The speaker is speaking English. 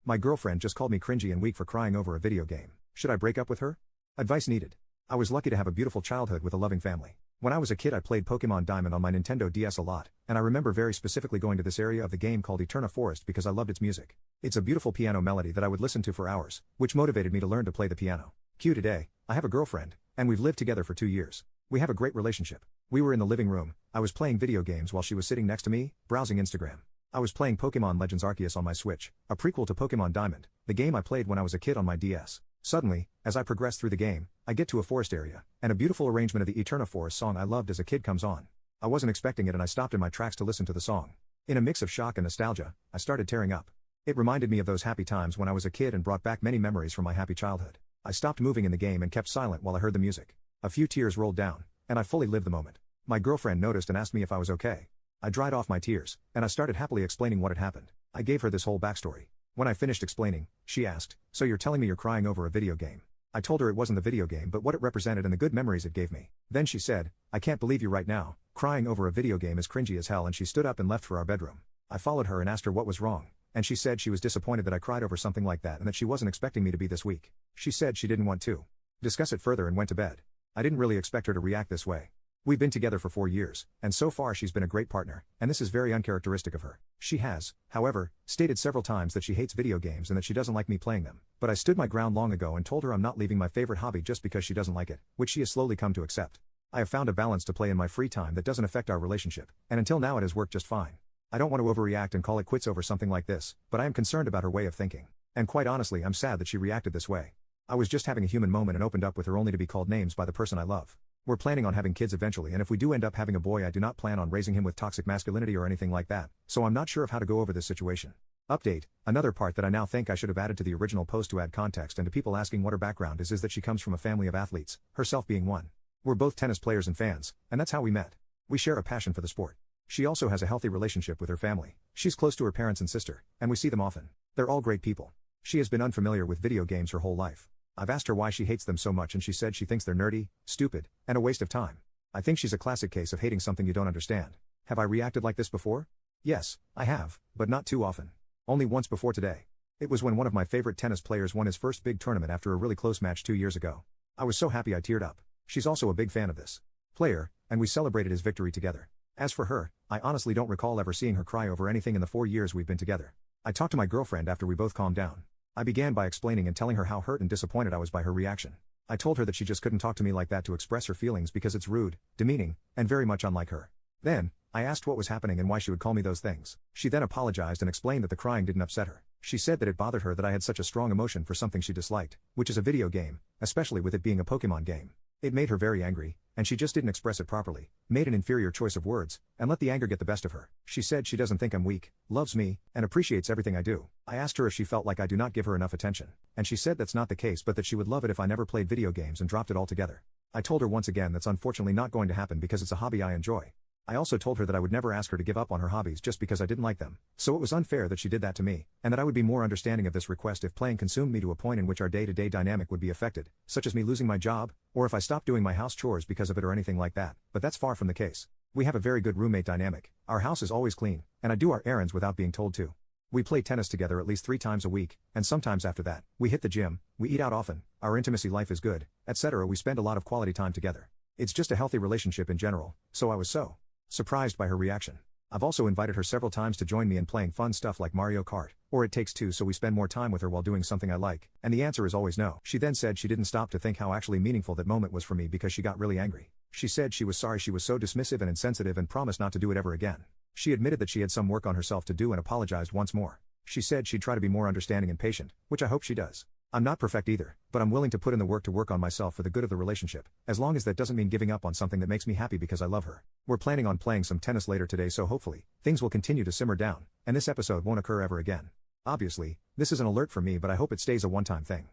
My girlfriend just called me cringy and weak for crying over a video game. Should I break up with her? Advice needed. I was lucky to have a beautiful childhood with a loving family. When I was a kid I played Pokemon Diamond on my Nintendo DS a lot, and I remember very specifically going to this area of the game called Eterna Forest because I loved its music. It's a beautiful piano melody that I would listen to for hours, which motivated me to learn to play the piano. Cue today, I have a girlfriend, and we've lived together for 2 years. We have a great relationship. We were in the living room, I was playing video games while she was sitting next to me, browsing Instagram. I was playing Pokemon Legends Arceus on my Switch, a prequel to Pokemon Diamond, the game I played when I was a kid on my DS. Suddenly, as I progress through the game, I get to a forest area, and a beautiful arrangement of the Eterna Forest song I loved as a kid comes on. I wasn't expecting it and I stopped in my tracks to listen to the song. In a mix of shock and nostalgia, I started tearing up. It reminded me of those happy times when I was a kid and brought back many memories from my happy childhood. I stopped moving in the game and kept silent while I heard the music. A few tears rolled down, and I fully lived the moment. My girlfriend noticed and asked me if I was okay. I dried off my tears, and I started happily explaining what had happened. I gave her this whole backstory. When I finished explaining, she asked, "So you're telling me you're crying over a video game?" I told her it wasn't the video game but what it represented and the good memories it gave me. Then she said, "I can't believe you right now, crying over a video game is cringy as hell," and she stood up and left for our bedroom. I followed her and asked her what was wrong, and she said she was disappointed that I cried over something like that and that she wasn't expecting me to be this weak. She said she didn't want to discuss it further and went to bed. I didn't really expect her to react this way. We've been together for 4 years, and so far she's been a great partner, and this is very uncharacteristic of her. She has, however, stated several times that she hates video games and that she doesn't like me playing them, but I stood my ground long ago and told her I'm not leaving my favorite hobby just because she doesn't like it, which she has slowly come to accept. I have found a balance to play in my free time that doesn't affect our relationship, and until now it has worked just fine. I don't want to overreact and call it quits over something like this, but I am concerned about her way of thinking. And quite honestly I'm sad that she reacted this way. I was just having a human moment and opened up with her only to be called names by the person I love. We're planning on having kids eventually, and if we do end up having a boy I do not plan on raising him with toxic masculinity or anything like that, so I'm not sure of how to go over this situation. Update, another part that I now think I should have added to the original post to add context and to people asking what her background is that she comes from a family of athletes, herself being one. We're both tennis players and fans, and that's how we met. We share a passion for the sport. She also has a healthy relationship with her family. She's close to her parents and sister, and we see them often. They're all great people. She has been unfamiliar with video games her whole life. I've asked her why she hates them so much and she said she thinks they're nerdy, stupid, and a waste of time. I think she's a classic case of hating something you don't understand. Have I reacted like this before? Yes, I have, but not too often. Only once before today. It was when one of my favorite tennis players won his first big tournament after a really close match 2 years ago. I was so happy I teared up. She's also a big fan of this player, and we celebrated his victory together. As for her, I honestly don't recall ever seeing her cry over anything in the 4 years we've been together. I talked to my girlfriend after we both calmed down. I began by explaining and telling her how hurt and disappointed I was by her reaction. I told her that she just couldn't talk to me like that to express her feelings because it's rude, demeaning, and very much unlike her. Then, I asked what was happening and why she would call me those things. She then apologized and explained that the crying didn't upset her. She said that it bothered her that I had such a strong emotion for something she disliked, which is a video game, especially with it being a Pokemon game. It made her very angry, and she just didn't express it properly, made an inferior choice of words, and let the anger get the best of her. She said she doesn't think I'm weak, loves me, and appreciates everything I do. I asked her if she felt like I do not give her enough attention, and she said that's not the case but that she would love it if I never played video games and dropped it altogether. I told her once again that's unfortunately not going to happen because it's a hobby I enjoy. I also told her that I would never ask her to give up on her hobbies just because I didn't like them, so it was unfair that she did that to me, and that I would be more understanding of this request if playing consumed me to a point in which our day-to-day dynamic would be affected, such as me losing my job, or if I stopped doing my house chores because of it or anything like that, but that's far from the case. We have a very good roommate dynamic, our house is always clean, and I do our errands without being told to. We play tennis together at least 3 times a week, and sometimes after that, we hit the gym, we eat out often, our intimacy life is good, etc. We spend a lot of quality time together. It's just a healthy relationship in general, so I was so surprised by her reaction. I've also invited her several times to join me in playing fun stuff like Mario Kart, or It Takes Two so we spend more time with her while doing something I like, and the answer is always no. She then said she didn't stop to think how actually meaningful that moment was for me because she got really angry. She said she was sorry she was so dismissive and insensitive and promised not to do it ever again. She admitted that she had some work on herself to do and apologized once more. She said she'd try to be more understanding and patient, which I hope she does. I'm not perfect either, but I'm willing to put in the work to work on myself for the good of the relationship, as long as that doesn't mean giving up on something that makes me happy because I love her. We're planning on playing some tennis later today, so hopefully, things will continue to simmer down, and this episode won't occur ever again. Obviously, this is an alert for me, but I hope it stays a one-time thing.